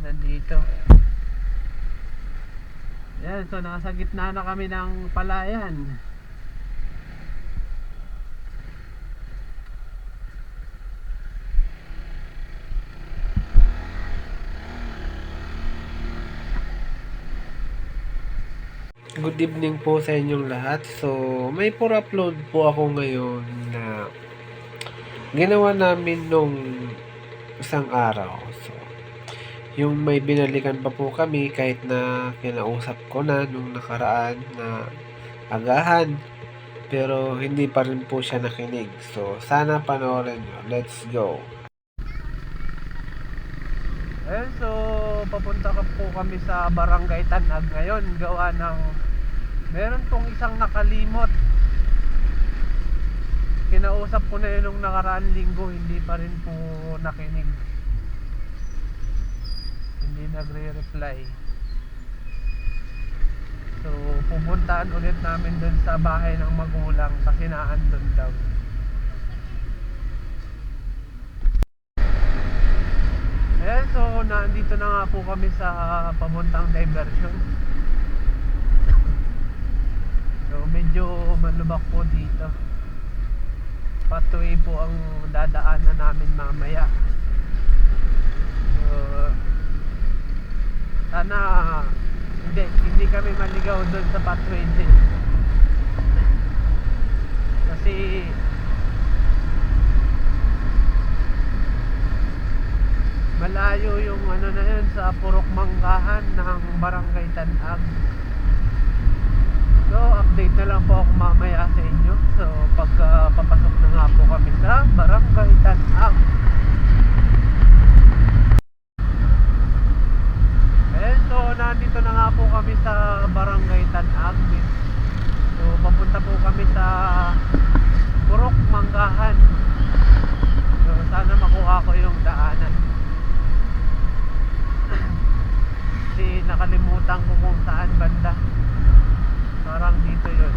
nandito. Yan, so nasa gitna na kami ng palayan. Good evening po sa inyong lahat. So, may for upload po ako ngayon na ginawa namin nung isang araw. So, yung may binalikan pa po kami kahit na kinausap ko na nung nakaraan na agahan, pero hindi pa rin po siya nakinig. So, sana panoorin nyo. Let's go! Ayun, so papunta ka po kami sa Barangay Tanag ngayon. Gawa ng meron pong isang nakalimot. Kinausap ko na yun nung nakaraang linggo, hindi pa rin po nakinig, hindi nagre-reply. So pupuntaan ulit namin dun sa bahay ng magulang kasi naandun daw. Ayan, so nandito na nga po kami sa pamuntang diversion. So medyo malubak po dito. Pathway po ang dadaanan namin mamaya. So sana hindi kami maligaw doon sa pathway din. Kasi malayo yung ano na yun sa Purok Manggahan ng Barangay Tanag. So update na lang po ako mamaya sa inyo. So pagka papasok na nga po kami sa Barangay Tanag. Ayan, so nandito na nga po kami sa Barangay Tanag. So papunta po kami sa Purok Manggahan. So sana makuha ko yung daanan. Kasi nakalimutan ko kung saan banda. Parang dito yun.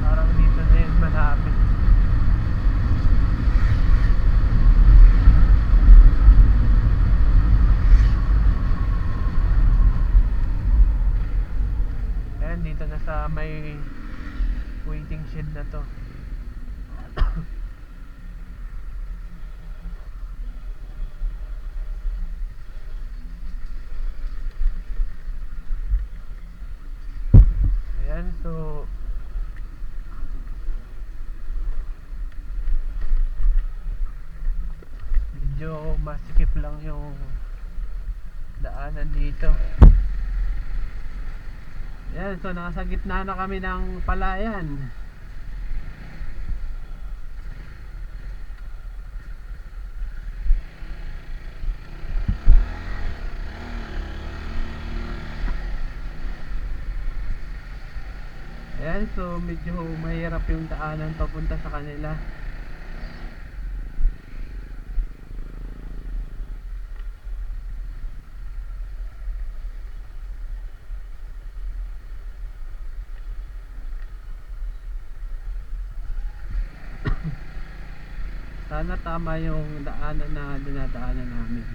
Parang dito na yun malapit. Ayan, dito na sa may waiting shed na to. Ayan, so medyo masikip lang yung daanan dito. Ayan, so nasa gitna na kami ng palayan. Ayan, so medyo mahirap yung daanan papunta sa kanila. Sana tama yung daanan na dinadaanan namin.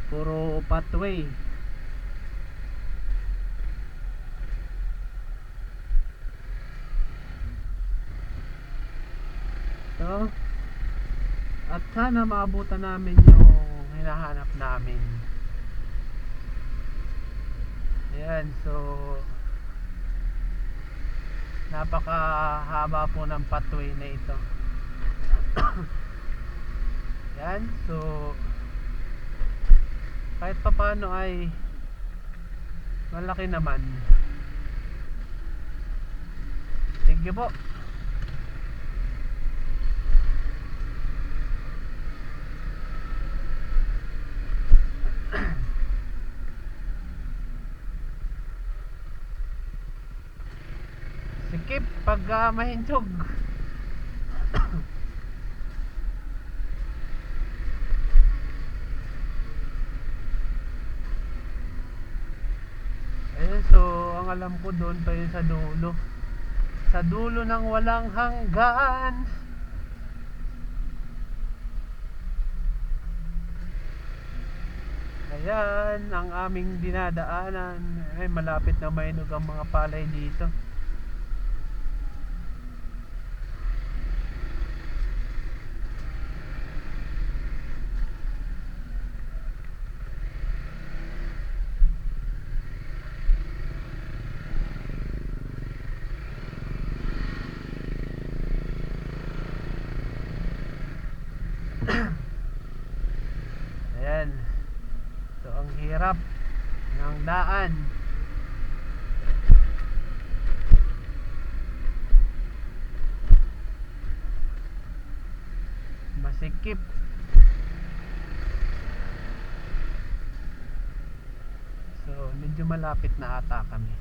Puro pathway. So, at sana maabutan namin yung hinahanap namin. Ayan, so napakahaba po ng pathway na ito. Yan, so kahit papano ay malaki naman. Thank you po. Sikip pag mahinsog. Ayun, so ang alam ko doon pa yun sa dulo. Sa dulo ng walang hanggan. Ayan ang aming dinadaanan. Ay, malapit na mainog ang mga palay dito. Ayan. So ang hirap ng daan. Masikip. So medyo malapit na ata kami.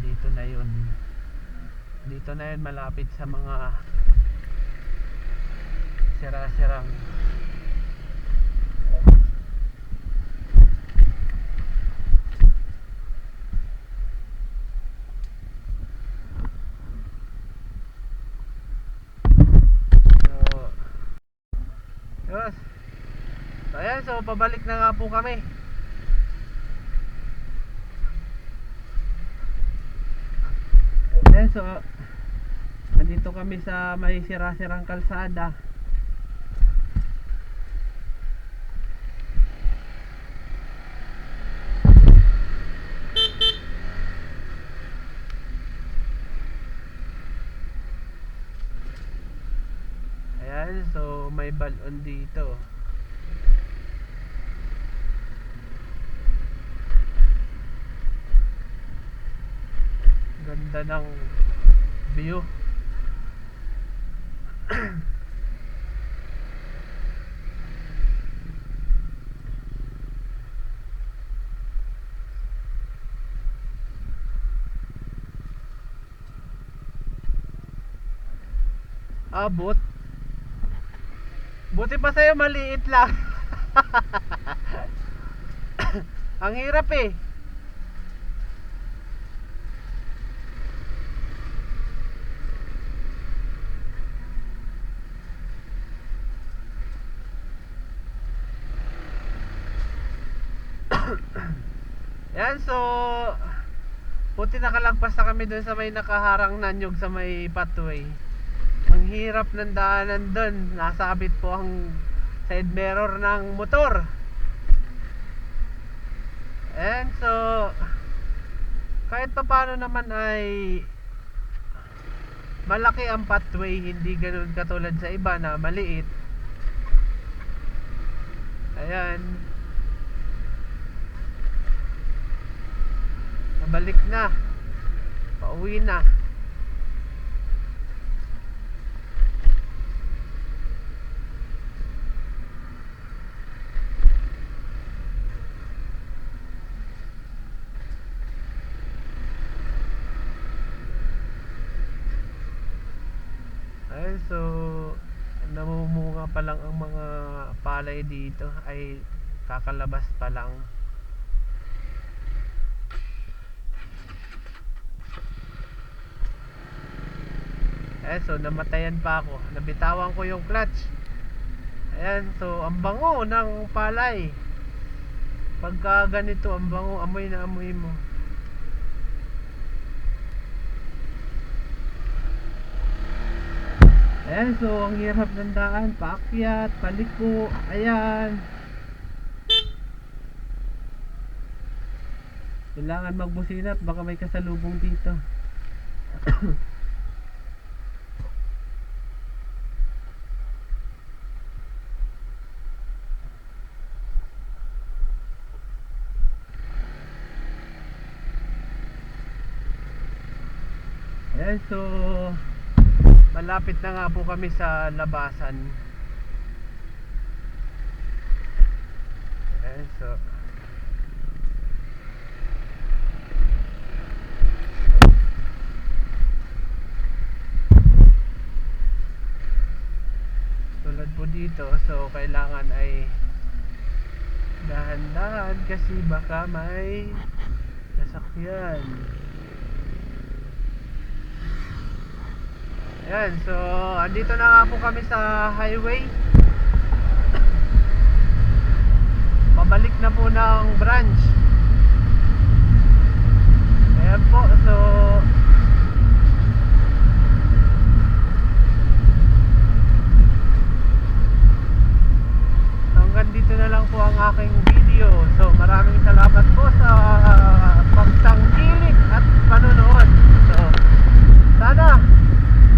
Dito na yun. Dito na yun, malapit sa mga sira-sirang yes. So ayan, so pabalik na nga po kami. Ayan, so nandito kami sa may sira-sirang kalsada. Ayan, so may balon dito. Ganda ng view. Abot. Buti pa sa'yo maliit lang. Ang hirap eh. Yan, so buti nakalagpas na kami dun sa may nakaharang na nyug sa may pathway. Ang hirap ng daanan dun. Nasabit po ang side mirror ng motor. And so kahit pa paano naman ay malaki ang pathway, hindi ganoon katulad sa iba na maliit. Ayan, nabalik na, pauwi na. Ayan, so namumunga pa lang ang mga palay dito, ay kakalabas pa lang. So namatayan pa ako, nabitawan ko yung clutch. Ayan, so ang bango ng palay. Pagka ganito, ang bango, amoy na amoy mo. Ayan, so ang hirap ng daan, paakyat, paliko, ayan. Kailangan magbusina at baka may kasalubong dito. Ayan, so malapit na nga po kami sa labasan. Ayan, so tulad po dito, so kailangan ay dahan-dahan kasi baka may sasakyan. Ayan, so andito na nga po kami sa highway. pabalik na po ng branch. Ayan po, so hanggang dito na lang po ang aking video. So maraming salamat po sa pagtangkilik at panonood. So sana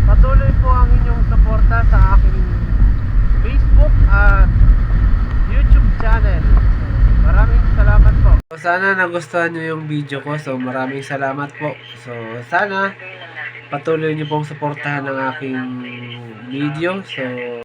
patuloy po ang inyong suporta sa aking Facebook at YouTube channel. So, maraming salamat po. So, sana nagustuhan nyo yung video ko. So maraming salamat po. So sana patuloy nyo pong suportahan ang aking video. So